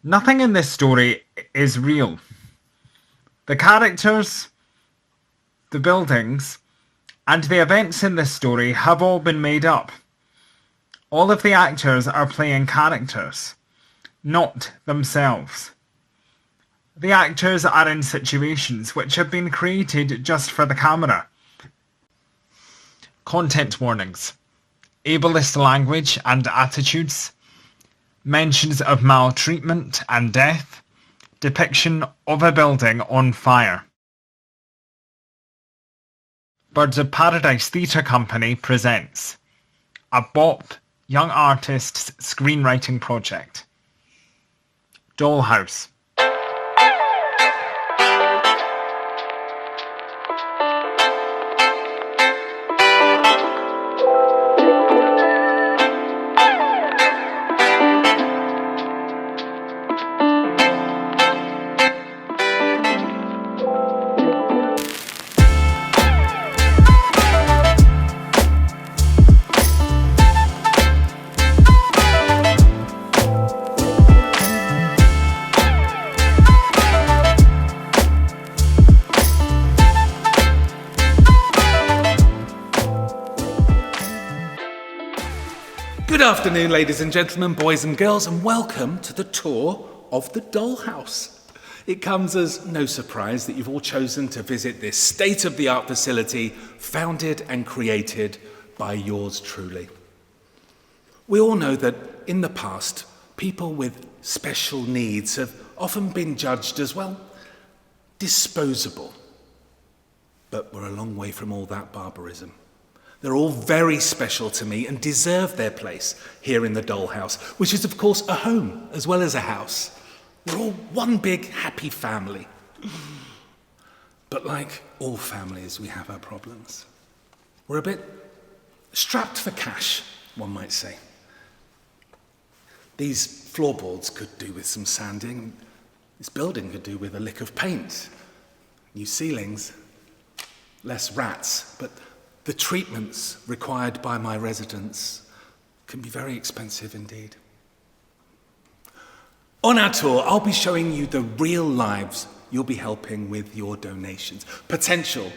Nothing in this story is real. The characters, the buildings, and the events in this story have all been made up. All of the actors are playing characters, not themselves. The actors are in situations which have been created just for the camera. Content warnings. Ableist language and attitudes. Mentions of maltreatment and death. Depiction of a building on fire. Birds of Paradise Theatre Company presents a BOP Young Artists Screenwriting Project. Dollhouse. Good afternoon, ladies and gentlemen, boys and girls, and welcome to the tour of the Dollhouse. It comes as no surprise that you've all chosen to visit this state-of-the-art facility founded and created by yours truly. We all know that in the past, people with special needs have often been judged as, well, disposable. But we're a long way from all that barbarism. They're all very special to me and deserve their place here in the Dollhouse, which is, of course, a home as well as a house. We're all one big happy family. But like all families, we have our problems. We're a bit strapped for cash, one might say. These floorboards could do with some sanding. This building could do with a lick of paint. New ceilings, less rats, but the treatments required by my residents can be very expensive indeed. On our tour, I'll be showing you the real lives you'll be helping with your donations, potential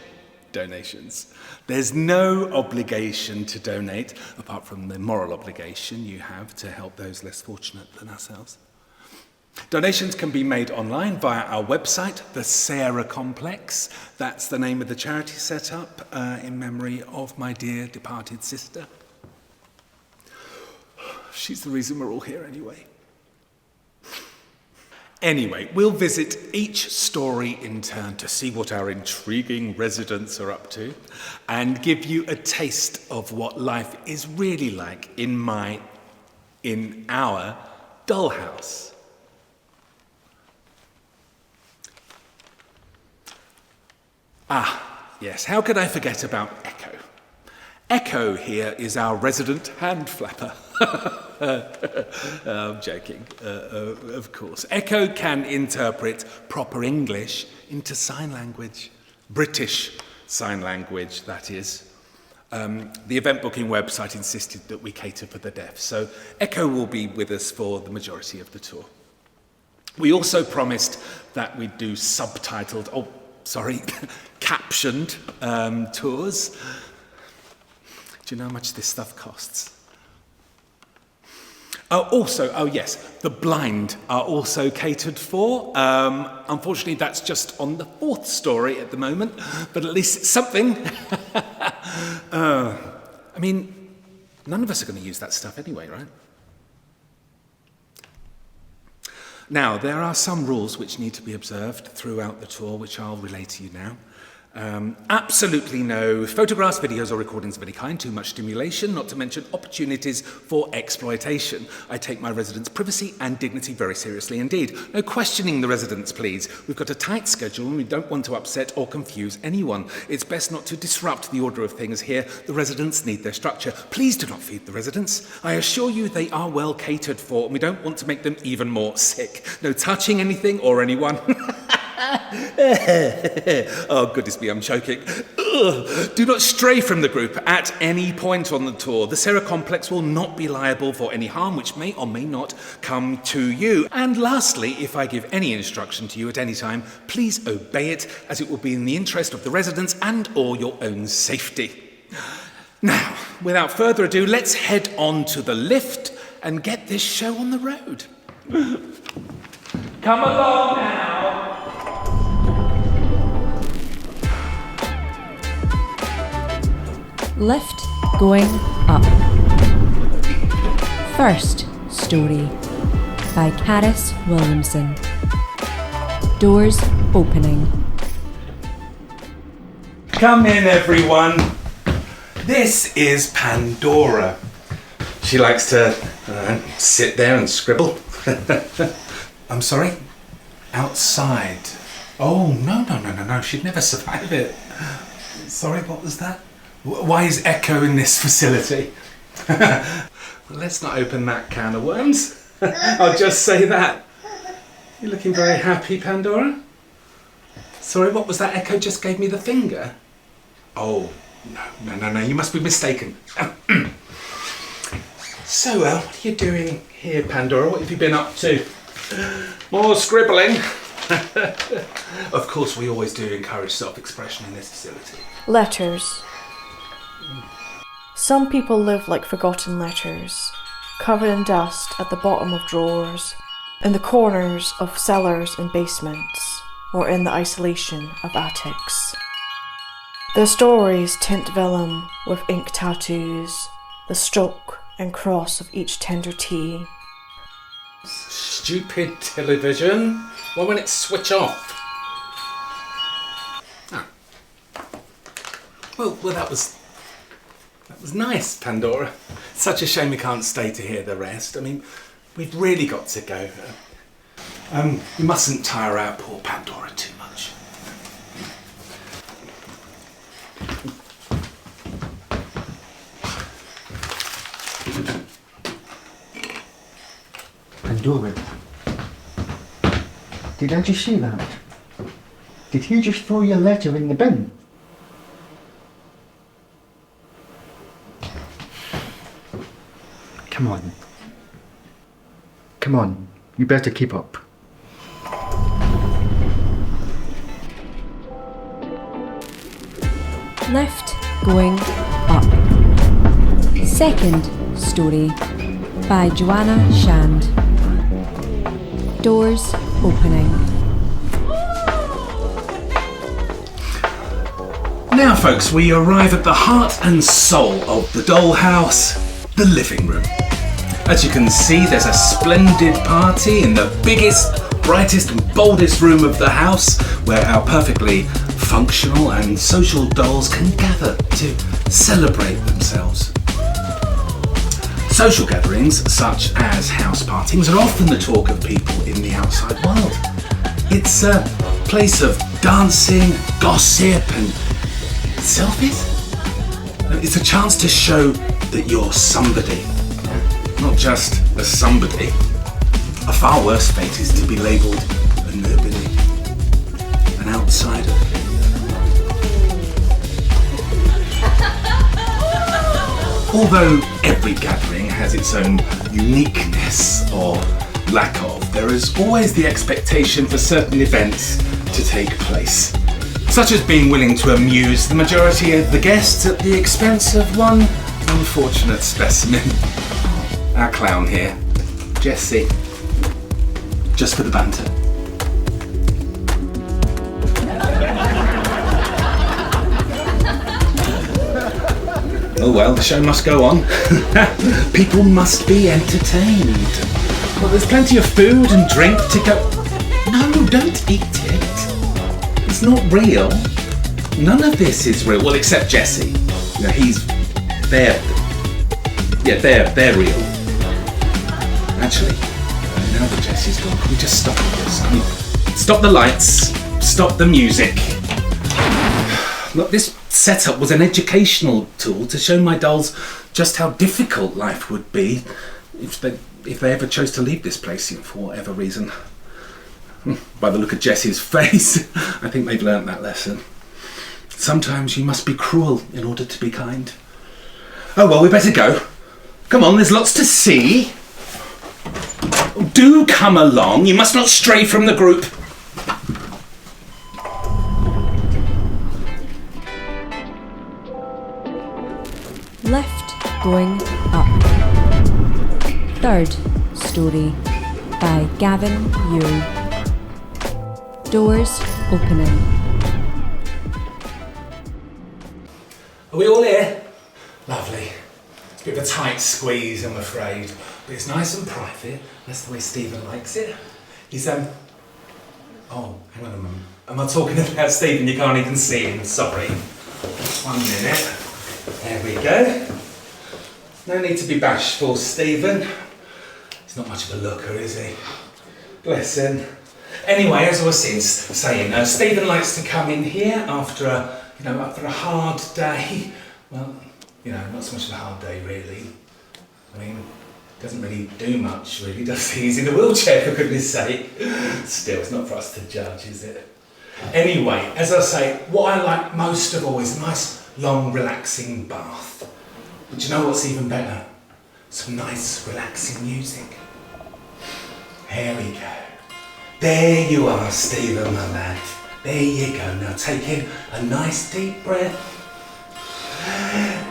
donations. There's no obligation to donate, apart from the moral obligation you have to help those less fortunate than ourselves. Donations can be made online via our website, the Sarah Complex. That's the name of the charity set up in memory of my dear departed sister. She's the reason we're all here anyway. Anyway, we'll visit each story in turn to see what our intriguing residents are up to and give you a taste of what life is really like in our Dollhouse. Yes, how could I forget about Echo? Echo here is our resident hand flapper. I'm joking, of course. Echo can interpret proper English into sign language. British sign language, that is. The event booking website insisted that we cater for the deaf, so Echo will be with us for the majority of the tour. We also promised that we'd do captioned tours. Do you know how much this stuff costs? Yes, the blind are also catered for. Unfortunately, that's just on the fourth story at the moment, but at least it's something. None of us are going to use that stuff anyway, right? Now, there are some rules which need to be observed throughout the tour, which I'll relay to you now. Absolutely no photographs, videos or recordings of any kind, too much stimulation, not to mention opportunities for exploitation. I take my residents' privacy and dignity very seriously indeed. No questioning the residents, please. We've got a tight schedule and we don't want to upset or confuse anyone. It's best not to disrupt the order of things here. The residents need their structure. Please do not feed the residents. I assure you they are well catered for and we don't want to make them even more sick. No touching anything or anyone. Oh, goodness me, I'm choking. Ugh. Do not stray from the group at any point on the tour. The Sarah Complex will not be liable for any harm which may or may not come to you. And lastly, if I give any instruction to you at any time, please obey it, as it will be in the interest of the residents and or your own safety. Now, without further ado, let's head on to the lift and get this show on the road. Come along now. Lift going up. First story by Caris Williamson. Doors opening. Come in, everyone. This is Pandora. She likes to sit there and scribble. I'm sorry? Outside. Oh, no. She'd never survive it. Sorry, what was that? Why is echo in this facility? Well, let's not open that can of worms. I'll just say that. You're looking very happy, Pandora. Sorry, what was that? Echo just gave me the finger. Oh, no, you must be mistaken. So, what are you doing here, Pandora? What have you been up to? More scribbling. Of course, we always do encourage self-expression in this facility. Letters. Some people live like forgotten letters, covered in dust at the bottom of drawers, in the corners of cellars and basements, or in the isolation of attics. Their stories tint vellum with ink tattoos, the stroke and cross of each tender T. Stupid television. Why won't it switch off? Ah. Well, that was nice, Pandora. Such a shame we can't stay to hear the rest. I mean, we've really got to go. We mustn't tire out poor Pandora too much. Pandora, did I just see that? Did you just throw your letter in the bin? Come on, you better keep up. Lift going up. Second story by Joanna Shand. Doors opening. Now, folks, we arrive at the heart and soul of the dollhouse, the living room. As you can see, there's a splendid party in the biggest, brightest and boldest room of the house, where our perfectly functional and social dolls can gather to celebrate themselves. Social gatherings, such as house parties, are often the talk of people in the outside world. It's a place of dancing, gossip and selfies. It's a chance to show that you're somebody. Not just a somebody. A far worse fate is to be labelled a nobody, an outsider. Although every gathering has its own uniqueness or lack of, there is always the expectation for certain events to take place, such as being willing to amuse the majority of the guests at the expense of one unfortunate specimen. Our clown here, Jessie. Just for the banter. Oh well, the show must go on. People must be entertained. Well, there's plenty of food and drink to go. No, don't eat it. It's not real. None of this is real. Well, except Jessie. You know, they're real. Actually, now that Jessie's gone, can we just stop this? I mean, stop the lights, stop the music. Look, this setup was an educational tool to show my dolls just how difficult life would be if they ever chose to leave this place for whatever reason. By the look of Jessie's face, I think they've learnt that lesson. Sometimes you must be cruel in order to be kind. Oh well, we better go. Come on, there's lots to see. Do come along, you must not stray from the group. Lift going up. Third story by Gavin Ure. Doors opening. Are we all here? Lovely. It's a bit of a tight squeeze, I'm afraid. But it's nice and private. That's the way Stephen likes it. He's, Oh, hang on a moment. Am I talking about Stephen? You can't even see him, sorry. 1 minute. There we go. No need to be bashful, Stephen. He's not much of a looker, is he? Bless him. Anyway, as I was saying, Stephen likes to come in here after a hard day. Well, not so much of a hard day, really. I mean, doesn't really do much, really, does he? He's in a wheelchair, for goodness sake. Still, it's not for us to judge, is it? Anyway, as I say, what I like most of all is a nice, long, relaxing bath. But you know what's even better? Some nice, relaxing music. Here we go. There you are, Stephen, my lad. There you go. Now take in a nice deep breath.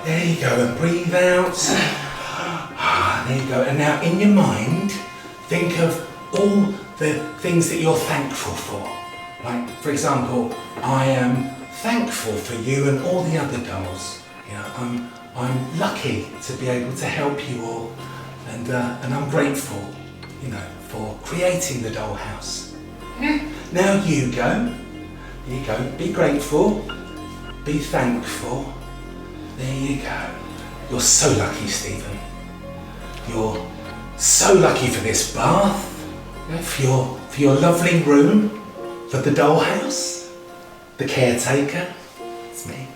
There you go, and breathe out. There you go. And now in your mind, think of all the things that you're thankful for. Like, for example, I am thankful for you and all the other dolls. I'm lucky to be able to help you all, and I'm grateful, for creating the dollhouse. Now you go. There you go. Be grateful. Be thankful. There you go. You're so lucky, Stephen. You're so lucky for this bath, for your lovely room, for the dollhouse, the caretaker. It's me.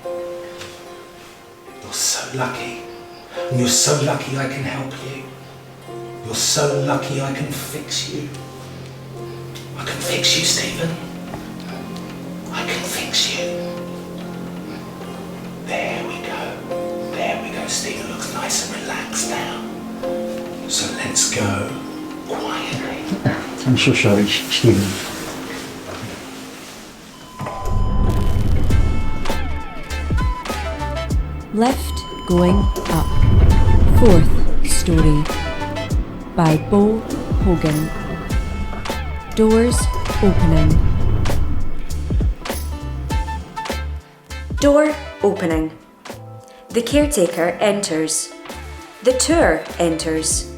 You're so lucky. And you're so lucky I can help you. You're so lucky I can fix you. I can fix you, Stephen. I can fix you. There we go. There we go. Stephen looks nice and relaxed now. So let's go quietly. I'm so sorry, Stephen. Lift going up. Fourth story by Bo Hogan. Doors opening. Door opening. The caretaker enters. The tour enters.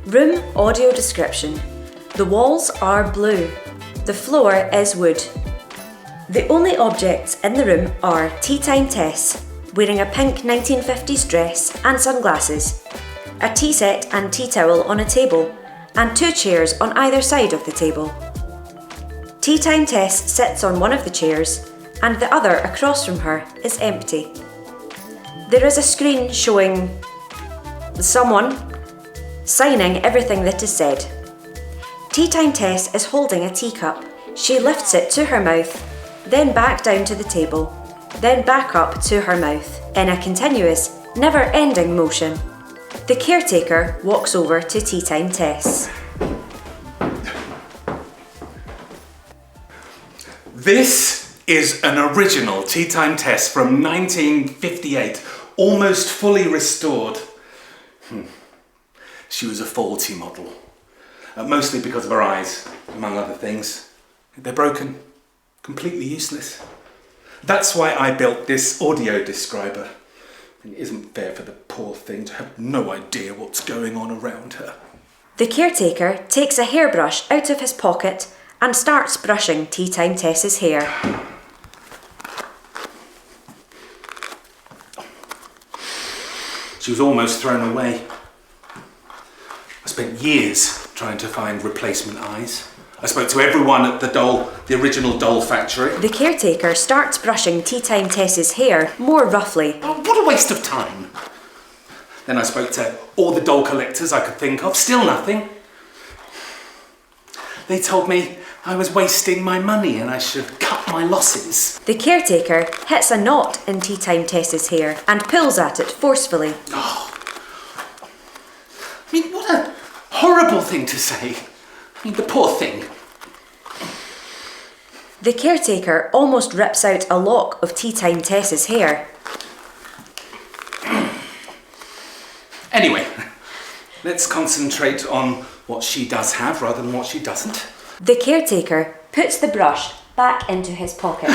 Room audio description. The walls are blue. The floor is wood. The only objects in the room are Tea Time Tess, wearing a pink 1950s dress and sunglasses, a tea set and tea towel on a table, and 2 chairs on either side of the table. Tea Time Tess sits on one of the chairs, and the other across from her is empty. There is a screen showing someone signing everything that is said. Tea Time Tess is holding a teacup. She lifts it to her mouth, then back down to the table, then back up to her mouth in a continuous, never-ending motion. The caretaker walks over to Tea Time Tess. This is an original Tea Time Tess from 1958, almost fully restored. She was a faulty model, mostly because of her eyes, among other things. They're broken, completely useless. That's why I built this audio describer. It isn't fair for the poor thing to have no idea what's going on around her. The caretaker takes a hairbrush out of his pocket and starts brushing Tea Time Tess's hair. She was almost thrown away. I spent years trying to find replacement eyes. I spoke to everyone at the original doll factory. The caretaker starts brushing Tea Time Tess's hair more roughly. Oh, what a waste of time. Then I spoke to all the doll collectors I could think of. Still nothing. They told me I was wasting my money and I should cut my losses. The caretaker hits a knot in Tea Time Tess's hair and pulls at it forcefully. I mean, what a horrible thing to say. I mean, the poor thing. The caretaker almost rips out a lock of Tea Time Tess's hair. Anyway, let's concentrate on what she does have rather than what she doesn't. The caretaker puts the brush back into his pocket.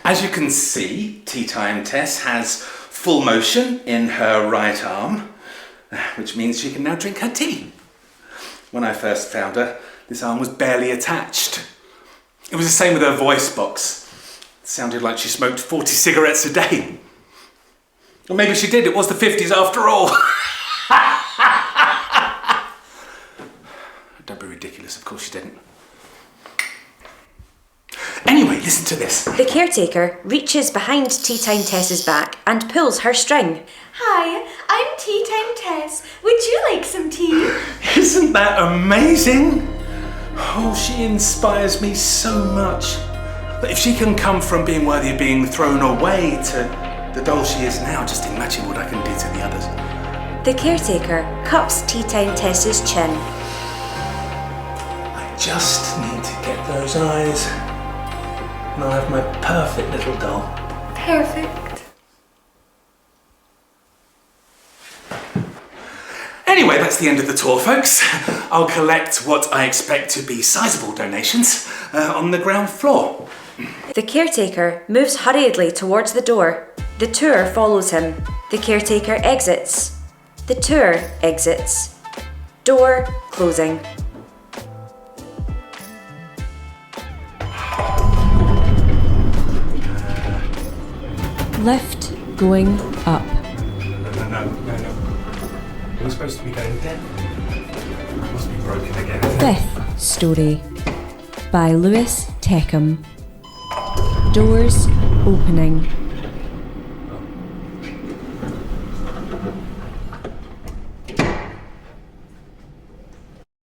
As you can see, Tea Time Tess has full motion in her right arm, which means she can now drink her tea. When I first found her, this arm was barely attached. It was the same with her voice box. It sounded like she smoked 40 cigarettes a day. Or maybe she did, it was the 50s after all. Don't be ridiculous, of course she didn't. Anyway, listen to this. The caretaker reaches behind Tea Time Tess's back and pulls her string. Hi, I'm Tea Time Tess. Would you like some tea? Isn't that amazing? Oh, she inspires me so much. But if she can come from being worthy of being thrown away to the doll she is now, just imagine what I can do to the others. The caretaker cups Tea Time Tess's chin. I just need to get those eyes, and I'll have my perfect little doll. Perfect. Anyway, that's the end of the tour, folks. I'll collect what I expect to be sizable donations on the ground floor. The caretaker moves hurriedly towards the door. The tour follows him. The caretaker exits. The tour exits. Door closing. Lift going up. No. It was supposed to be going down. It must be broken again. Fifth story by Lewis Teckham. Doors opening